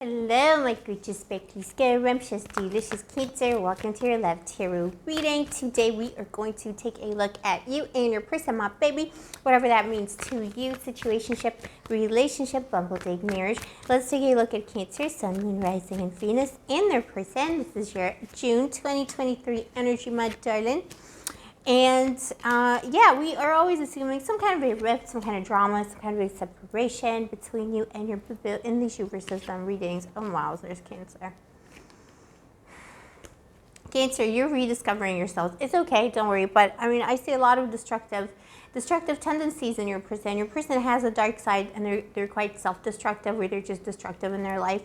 Hello, my gorgeous, sparkly, scrumptious, delicious Cancer. Welcome to your Love Tarot reading. Today we are going to take a look at you and your person, my baby, whatever that means to you, situationship, relationship, bumble date, marriage. Let's take a look at Cancer, Sun, Moon, Rising, and Venus, and their person. This is your June 2023 energy, my darling. And yeah, we are always assuming some kind of a rift, some kind of drama, some kind of a separation between you and your boo in these versus them readings. Oh wow, there's Cancer. Cancer, you're rediscovering yourselves. It's okay, don't worry. But I mean, I see a lot of destructive tendencies in your person. Your person has a dark side, and they're quite self-destructive, or they're just destructive in their life.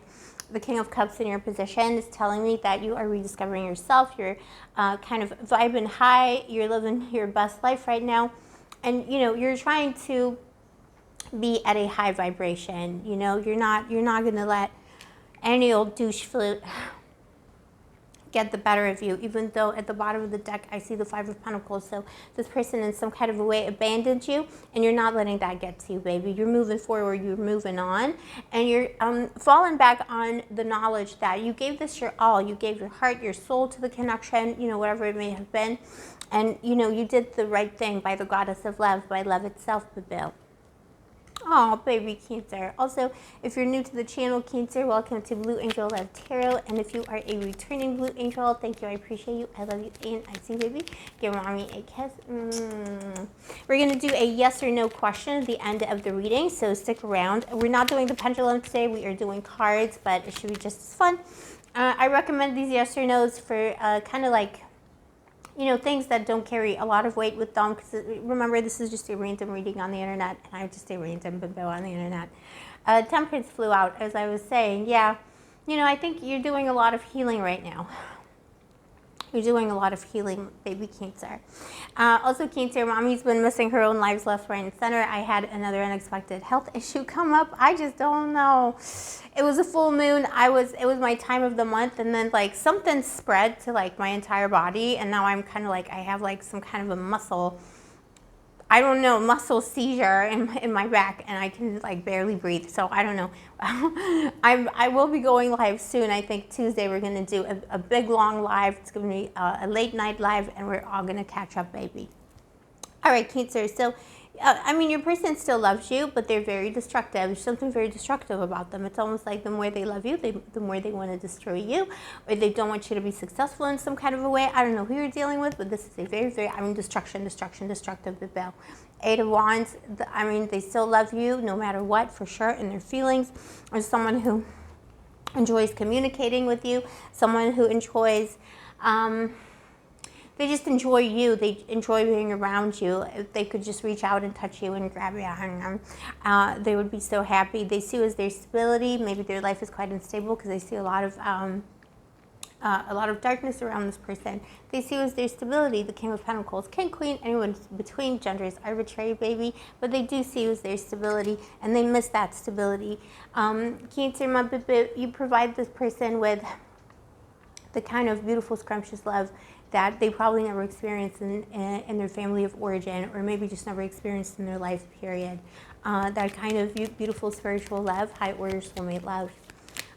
The King of Cups in your position is telling me that you are rediscovering yourself. You're kind of vibing high. You're living your best life right now, and you know you're trying to be at a high vibration. You know you're not gonna let any old douche flute get the better of you, even though at the bottom of the deck I see the Five of Pentacles. So this person in some kind of a way abandoned you, and you're not letting that get to you, baby. You're moving forward, you're moving on, and you're falling back on the knowledge that you gave this your all. You gave your heart, your soul to the connection, you know, whatever it may have been, and you know you did the right thing by the goddess of love, by love itself, Babil. Oh, baby Cancer. Also, if you're new to the channel, Cancer, welcome to Blue Angel Love Tarot. And if you are a returning Blue Angel, thank you. I appreciate you. I love you. And I see, baby. Give mommy a kiss. We're going to do a yes or no question at the end of the reading, so stick around. We're not doing the pendulum today. We are doing cards, but it should be just as fun. I recommend these yes or no's for kind of like, you know, things that don't carry a lot of weight with them, because remember, this is just a random reading on the internet, and I'm just a random bimbo on the internet. Temperance flew out, as I was saying. Yeah, you know, I think you're doing a lot of healing right now. You're doing a lot of healing, baby Cancer. Also, Cancer, mommy's been missing her own lives left, right, and center. I had another unexpected health issue come up. I just don't know. It was a full moon. It was my time of the month, and then like something spread to like my entire body, and now I'm kind of like, I have like some kind of a muscle, I don't know, muscle seizure in my back, and I can like barely breathe. So I don't know. I will be going live soon. I think Tuesday we're going to do a big long live. It's going to be a late night live, and we're all going to catch up, baby. All right, Cancer. So I mean, your person still loves you, but they're very destructive. There's something very destructive about them. It's almost like the more they love you, the more they want to destroy you, or they don't want you to be successful in some kind of a way. I don't know who you're dealing with, but this is a very, very, I mean, destructive, Babel. Eight of Wands, I mean, they still love you no matter what, for sure, in their feelings. There's someone who enjoys communicating with you, someone who enjoys, they just enjoy you. They enjoy being around you. If they could just reach out and touch you and grab you, they would be so happy. They see you as their stability. Maybe their life is quite unstable because they see a lot of darkness around this person. They see you as their stability. The King of Pentacles, King, Queen, anyone between, gender is arbitrary, baby. But they do see you as their stability, and they miss that stability. Cancer, my baby, you provide this person with the kind of beautiful, scrumptious love that they probably never experienced in their family of origin, or maybe just never experienced in their life, period. That kind of beautiful spiritual love, high order soulmate love.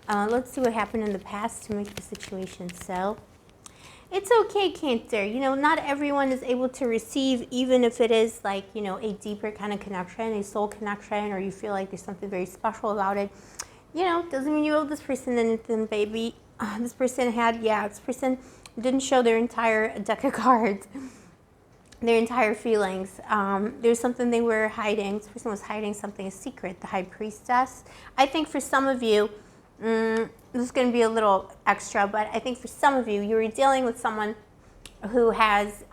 Let's see what happened in the past to make the situation so. It's okay, Cancer. You know, not everyone is able to receive, even if it is like, you know, a deeper kind of connection, a soul connection, or you feel like there's something very special about it. You know, doesn't mean you owe this person anything, baby. This person didn't show their entire deck of cards, their entire feelings. There's something they were hiding. This person was hiding something, a secret, the High Priestess. I think for some of you, this is going to be a little extra, but I think for some of you, you're dealing with someone who has,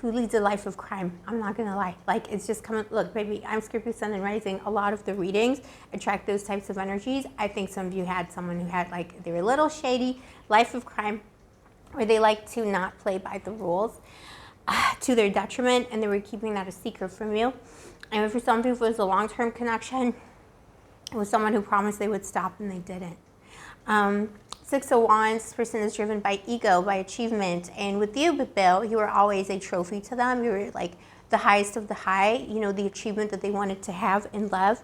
who leads a life of crime. I'm not going to lie. Like, it's just coming. Look, baby, I'm Scorpio, Sun, and Rising. A lot of the readings attract those types of energies. I think some of you had someone who had, like, they were a little shady, life of crime, where they like to not play by the rules to their detriment, and they were keeping that a secret from you. And for some people, it was a long-term connection. It was someone who promised they would stop, and they didn't. Six of Wands, this person is driven by ego, by achievement. And with you, Bill, you were always a trophy to them. You were like the highest of the high, you know, the achievement that they wanted to have in love.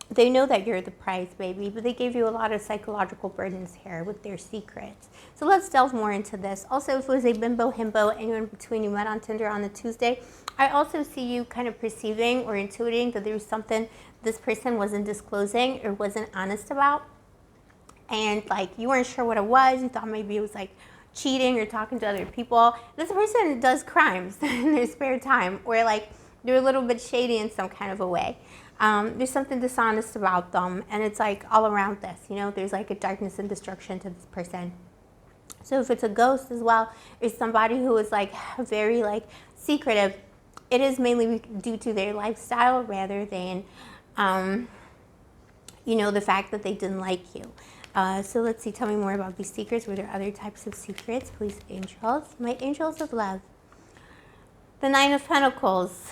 They know that you're the prize, baby, but they gave you a lot of psychological burdens here with their secrets. So let's delve more into this. Also, if it was a bimbo himbo and you're in between, you met on Tinder on a Tuesday, I also see you kind of perceiving or intuiting that there was something this person wasn't disclosing or wasn't honest about. And like you weren't sure what it was. You thought maybe it was like cheating or talking to other people. This person does crimes in their spare time, or like they're a little bit shady in some kind of a way. There's something dishonest about them, and it's like all around this, you know, there's like a darkness and destruction to this person. So if it's a ghost as well, or somebody who is like very like secretive, it is mainly due to their lifestyle rather than, you know, the fact that they didn't like you. So let's see, tell me more about these secrets. Were there other types of secrets? Please, angels. My angels of love. The Nine of Pentacles.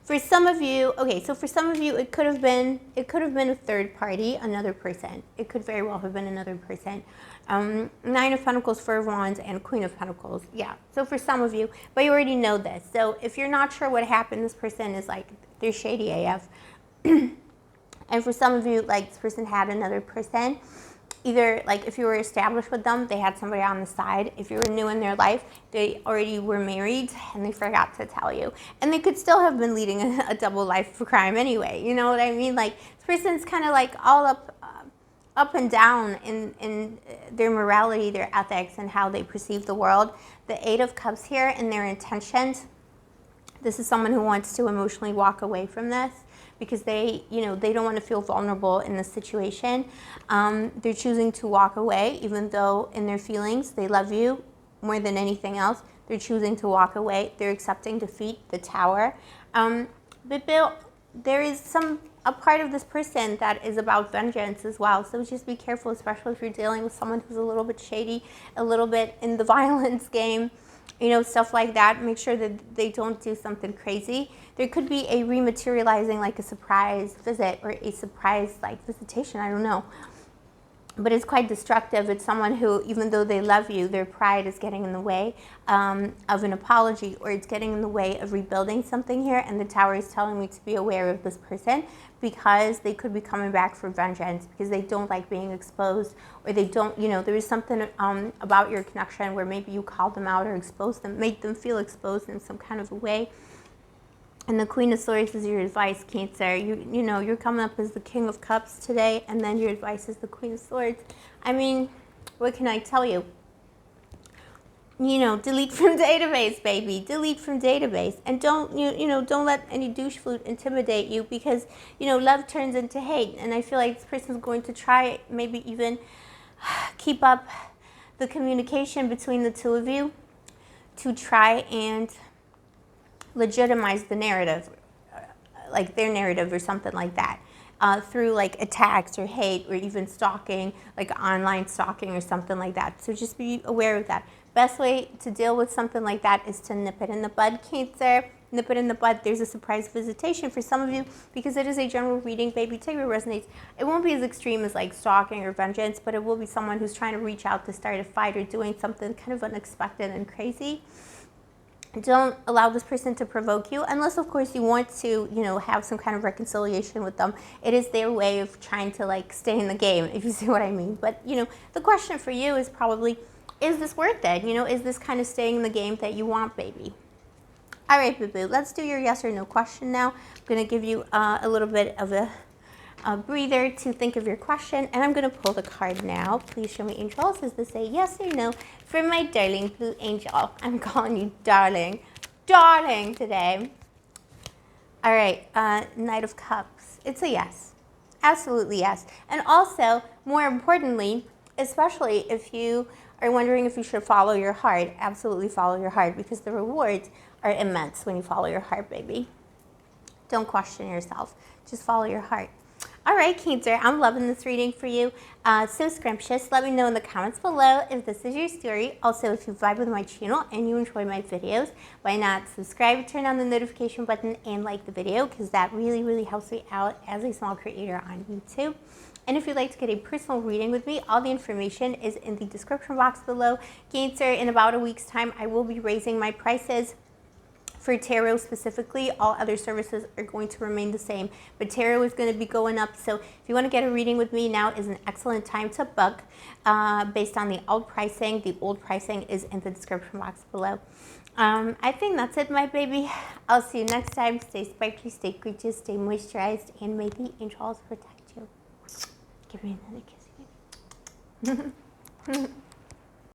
For some of you, okay, so for some of you, it could have been a third party, another person. It could very well have been another person. Nine of Pentacles, Four of Wands, and Queen of Pentacles. Yeah, so for some of you, but you already know this. So if you're not sure what happened, this person is like, they're shady AF. And for some of you, like this person had another person. Either like if you were established with them, they had somebody on the side. If you were new in their life, they already were married and they forgot to tell you. And they could still have been leading a double life for crime anyway. You know what I mean? Like this person's kind of like all up and down in their morality, their ethics, and how they perceive the world. The Eight of Cups here and their intentions. This is someone who wants to emotionally walk away from this, because they, you know, they don't want to feel vulnerable in this situation. They're choosing to walk away, even though in their feelings they love you more than anything else. They're choosing to walk away. They're accepting defeat, the Tower. But Bill, there is a part of this person that is about vengeance as well. So just be careful, especially if you're dealing with someone who's a little bit shady, a little bit in the violence game. You know, stuff like that. Make sure that they don't do something crazy. There could be a rematerializing, like a surprise visit or a surprise like visitation. I don't know. But it's quite destructive. It's someone who, even though they love you, their pride is getting in the way of an apology, or it's getting in the way of rebuilding something here. And the Tower is telling me to be aware of this person, because they could be coming back for vengeance, because they don't like being exposed, or they don't, you know, there is something about your connection where maybe you called them out or exposed them, made them feel exposed in some kind of a way. And the Queen of Swords is your advice, Cancer. You know, you're coming up as the King of Cups today, and then your advice is the Queen of Swords. I mean, what can I tell you? You know, delete from database, baby. Delete from database. And don't, you know, don't let any douche food intimidate you, because, you know, love turns into hate. And I feel like this person's going to try, maybe even keep up the communication between the two of you to try and legitimize the narrative, like their narrative or something like that, through like attacks or hate or even stalking, like online stalking or something like that. So just be aware of that. Best way to deal with something like that is to nip it in the bud, Cancer. Nip it in the bud. There's a surprise visitation for some of you, because it is a general reading, baby. Take what resonates. It won't be as extreme as like stalking or vengeance, but it will be someone who's trying to reach out to start a fight or doing something kind of unexpected and crazy. Don't allow this person to provoke you, unless of course you want to, you know, have some kind of reconciliation with them. It is their way of trying to like stay in the game, if you see what I mean. But, you know, the question for you is probably, is this worth it? You know, is this kind of staying in the game that you want, baby? All right, boo-boo, let's do your yes or no question now. I'm going to give you a little bit of a breather to think of your question, and I'm going to pull the card now. Please show me, angels. Is this a yes or no for my darling blue angel? I'm calling you darling, darling today. All right, Knight of Cups. It's a yes, absolutely yes. And also, more importantly, especially if you are wondering if you should follow your heart, absolutely follow your heart, because the rewards are immense when you follow your heart, baby. Don't question yourself. Just follow your heart. All right, Cancer, I'm loving this reading for you. So scrumptious. Let me know in the comments below if this is your story. Also, if you vibe with my channel and you enjoy my videos, why not subscribe, turn on the notification button, and like the video, because that really, really helps me out as a small creator on YouTube. And if you'd like to get a personal reading with me, all the information is in the description box below. Cancer, in about a week's time, I will be raising my prices For tarot specifically, all other services are going to remain the same, but tarot is going to be going up. So if you want to get a reading with me, now is an excellent time to book based on the old pricing. The old pricing is in the description box below. I think that's it, my baby. I'll see you next time. Stay sparkly, stay gorgeous, stay moisturized, and may the angels protect you. Give me another kiss, baby.